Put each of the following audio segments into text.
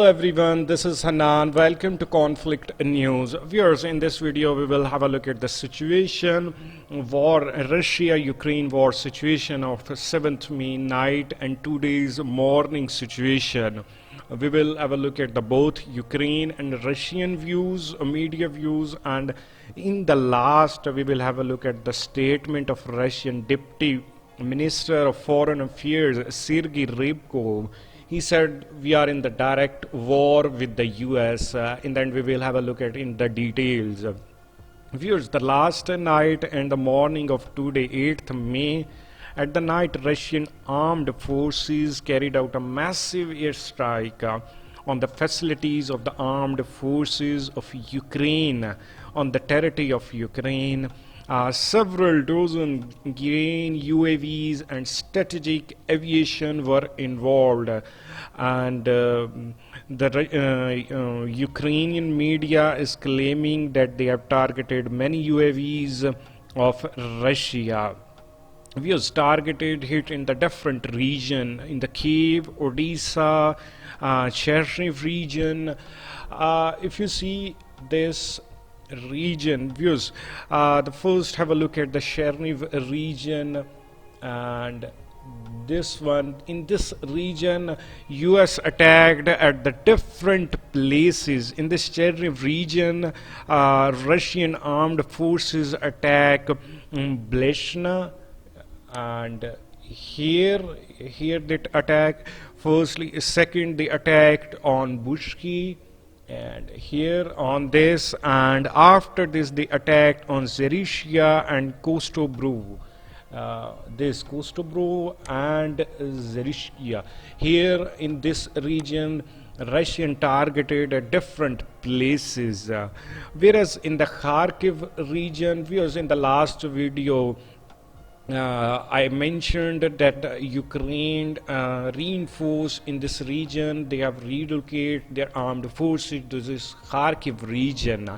Hello everyone, this is Hanan. Welcome to Conflict News. Viewers, in this video we will have a look at the situation, Russia-Ukraine war situation of 7th May night and today's morning situation. We will have a look at the both Ukraine and Russian views, media views, and in the last we will have a look at the statement of Russian Deputy Minister of Foreign Affairs Sergei Ryabkov. He said we are in the direct war with the US. In the end, we will have a look at in the details. Viewers, the last night and the morning of today, 8th May, at the night, Russian armed forces carried out a massive airstrike on the facilities of the armed forces of Ukraine, on the territory of Ukraine. Several dozen grain UAVs and strategic aviation were involved, and the Ukrainian media is claiming that they have targeted many UAVs of Russia. We was targeted hit in the different region, in the Kiev, Odessa, Chernihiv region. If you see this region views, the first have a look at the Chernihiv region, and this one, in this region US attacked at the different places. In this Chernihiv region, Russian armed forces attack Bleshna, and here they attack firstly, second they attacked on Bushki, and here on this, and after this they attacked on Zarizhia and Kostobro. This Kostobro and Zarizhia. Here in this region, Russian targeted at different places. Whereas in the Kharkiv region, because in the last video I mentioned that Ukraine reinforced in this region. They have relocated their armed forces to this Kharkiv region.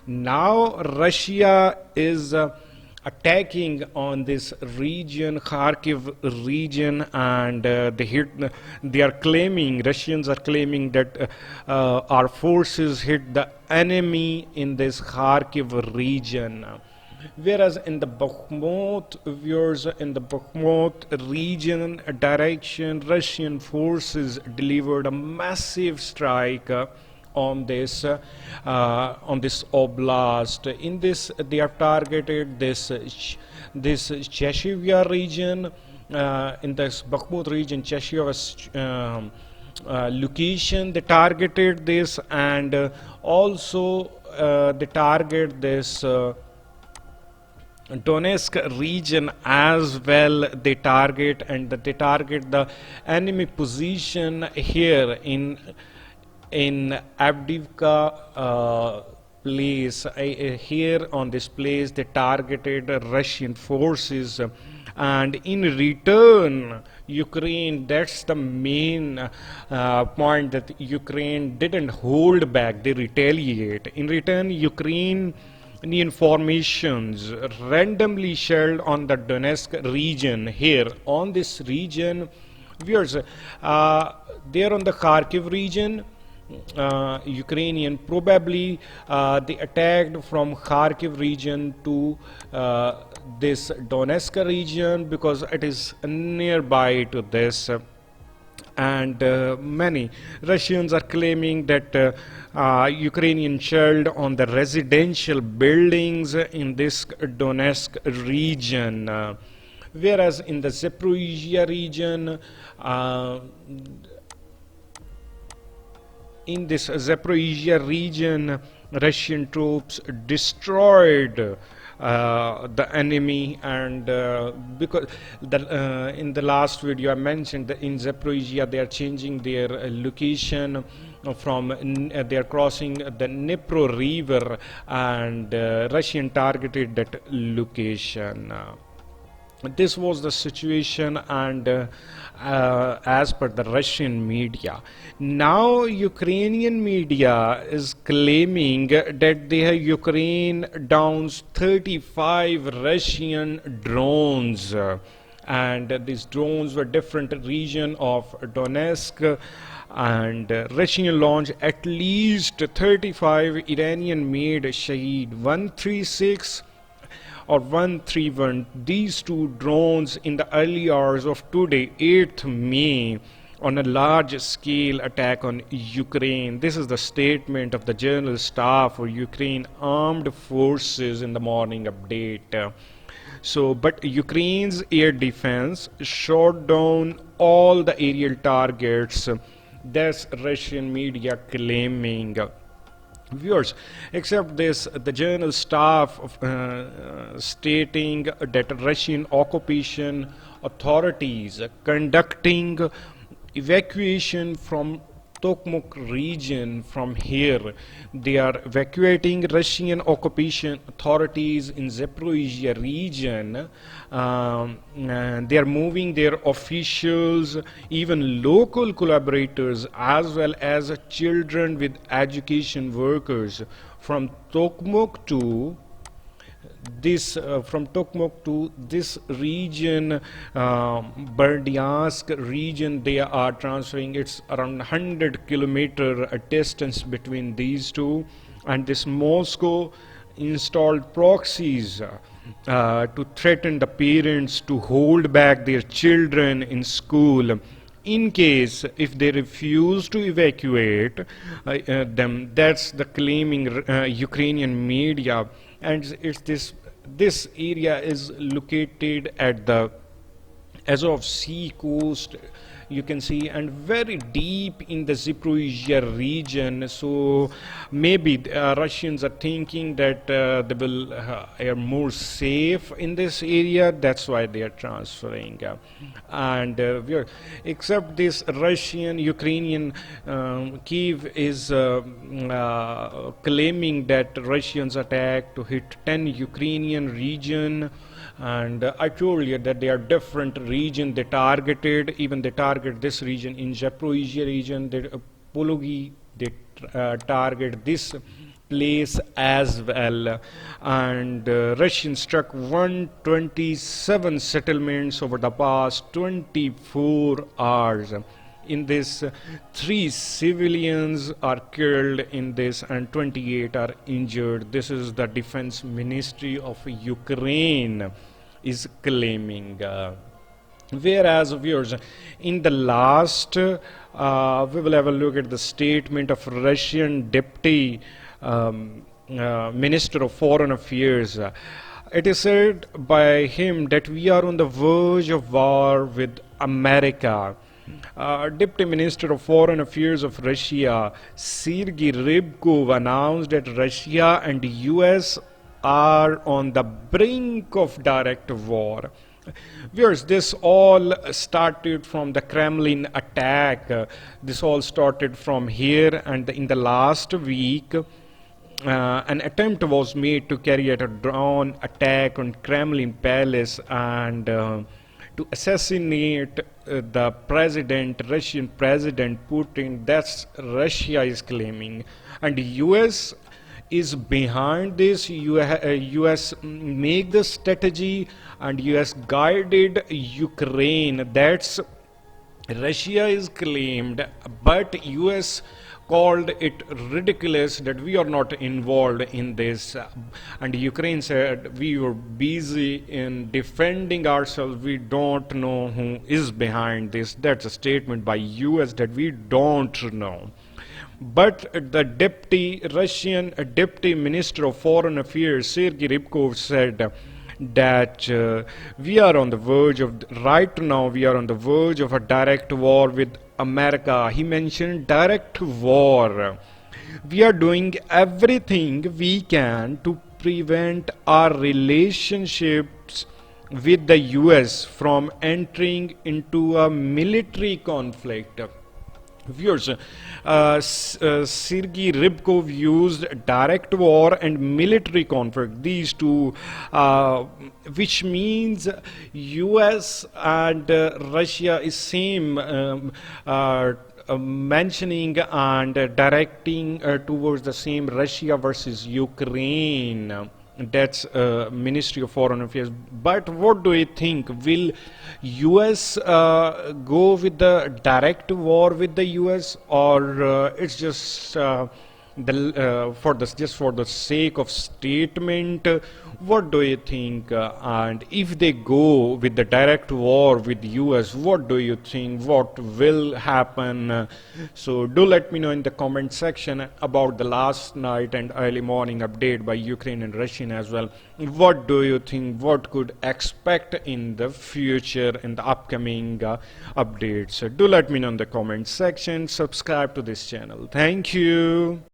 Now Russia is attacking on this region, Kharkiv region, and they are claiming, Russians are claiming that our forces hit the enemy in this Kharkiv region. Whereas in the Bakhmut, viewers, in the Bakhmut region direction, Russian forces delivered a massive strike on this oblast. In this, they have targeted this Chechnya region. In this Bakhmut region, Chechnya location, they targeted this, and also they target this Donetsk region as well. They target, and they target the enemy position here in Avdiivka place. Here on this place they targeted Russian forces, and in return Ukraine, that's the main point, that Ukraine didn't hold back, they retaliate. In return, Ukraine formations randomly shelled on the Donetsk region. Here on this region, viewers, there on the Kharkiv region, Ukrainian probably they attacked from Kharkiv region to this Donetsk region because it is nearby to this. And many Russians are claiming that Ukrainian shelled on the residential buildings in this Donetsk region. Whereas in the Zaporizhia region, Russian troops destroyed the enemy, and because in the last video I mentioned that in Zaporizhia they are changing their location from they are crossing the Dnipro river, and Russian targeted that location. This was the situation, and as per the Russian media. Now Ukrainian media is claiming that they have Ukraine downs 35 Russian drones, and these drones were different region of Donetsk, and Russian launched at least 35 Iranian-made Shahed 136 or 131, these two drones in the early hours of today, 8th May, on a large-scale attack on Ukraine. This is the statement of the General Staff for Ukraine Armed Forces in the morning update. But Ukraine's air defense shot down all the aerial targets. That's Russian media claiming. Viewers, except this, the General Staff stating that Russian occupation authorities conducting evacuation from Tokmok region from here. They are evacuating Russian occupation authorities in Zaporizhia region. And they are moving their officials, even local collaborators, as well as children with education workers from Tokmok to this region, Berdyansk region. They are transferring. It's around 100-kilometer distance between these two, and this Moscow installed proxies to threaten the parents to hold back their children in school in case if they refuse to evacuate them. That's the claiming Ukrainian media. And it's this area is located at the Azov Sea coast, you can see, and very deep in the Zaporizhia region. So maybe Russians are thinking that they will are more safe in this area. That's why they are transferring. Except this Russian, Ukrainian, Kiev is claiming that Russians attacked to hit 10 Ukrainian region. And I told you that they are different region they targeted. Even they target this region in Zaporizhia region. They Pologi, they target this place as well. And Russians struck 127 settlements over the past 24 hours. In this, 3 civilians are killed in this and 28 are injured. This is the Defense Ministry of Ukraine is claiming. Whereas, viewers, in the last, we will have a look at the statement of Russian Deputy Minister of Foreign Affairs. It is said by him that we are on the verge of war with America. Deputy Minister of Foreign Affairs of Russia, Sergei Ryabkov, announced that Russia and the US are on the brink of direct war. Viewers, this all started from the Kremlin attack. This all started from here, and in the last week, an attempt was made to carry out a drone attack on Kremlin Palace and to assassinate the president, Russian President Putin. That's Russia is claiming, and the US is behind this. US make the strategy, and US guided Ukraine. That's Russia is claimed, but US called it ridiculous that we are not involved in this, and Ukraine said we were busy in defending ourselves, we don't know who is behind this. That's a statement by US that we don't know. But the Russian Deputy Minister of Foreign Affairs, Sergei Ryabkov, said that we are on the verge of, right now we are on the verge of a direct war with America. He mentioned direct war. We are doing everything we can to prevent our relationships with the US from entering into a military conflict. Viewers, Sergei Ryabkov used direct war and military conflict, these two, which means US and Russia is same mentioning and directing towards the same Russia versus Ukraine. That's Ministry of Foreign Affairs. But what do you think? Will US go with the direct war with the US, or it's just for the just for the sake of statement? What do you think? And if they go with the direct war with US, what do you think? What will happen? So do let me know in the comment section about the last night and early morning update by Ukraine and Russian as well. What do you think? What could expect in the future in the upcoming updates? So do let me know in the comment section. Subscribe to this channel. Thank you.